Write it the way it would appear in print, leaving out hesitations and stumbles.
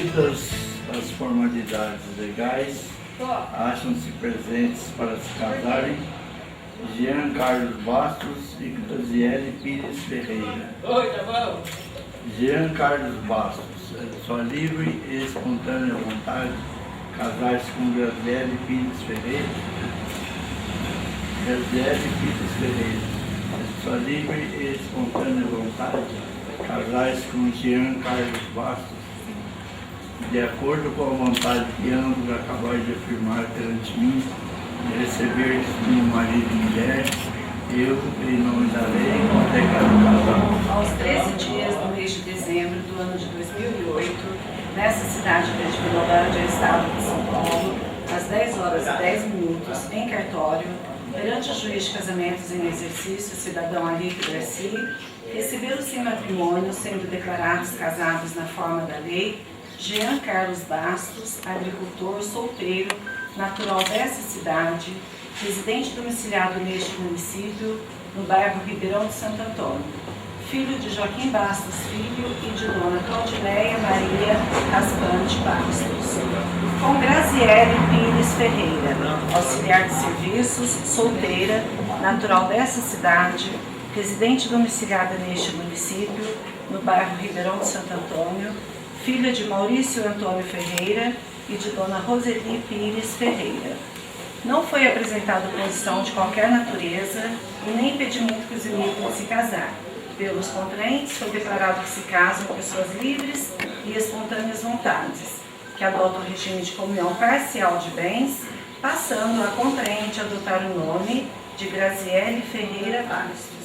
Cumpridas as formalidades legais, acham-se presentes para se casarem Jean Carlos Bastos e Graziele Pires Ferreira. Jean Carlos Bastos, é sua livre e espontânea vontade casar-se com Graziele Pires Ferreira. Graziele Pires Ferreira, é sua livre e espontânea vontade casar-se com Jean Carlos Bastos, de acordo com a vontade que ambos acabaram de afirmar perante mim, de receber como marido e mulher, eu, em nome da lei, declaro casal. Aos 13 dias do mês de dezembro do ano de 2008, nessa cidade de Vinolândia, estado de São Paulo, às 10 horas e 10 minutos, em cartório, perante o juiz de casamentos em exercício, cidadão Alípio Garcia, receberam-se em matrimônio, sendo declarados casados na forma da lei, Jean Carlos Bastos, agricultor, solteiro, natural dessa cidade, residente domiciliado neste município, no bairro Ribeirão de Santo Antônio, filho de Joaquim Bastos Filho e de dona Claudileia Maria Raspante Bastos, com Graziele Pires Ferreira, auxiliar de serviços, solteira, natural dessa cidade, residente domiciliada neste município, no bairro Ribeirão de Santo Antônio, filha de Maurício Antônio Ferreira e de dona Roseli Pires Ferreira. Não foi apresentada posição de qualquer natureza e nem impedimento que os limitem de se casar. Pelos contraentes, foi declarado que se casam pessoas livres e espontâneas vontades, que adotam o regime de comunhão parcial de bens, passando a contraente a adotar o nome de Graziele Ferreira Bastos.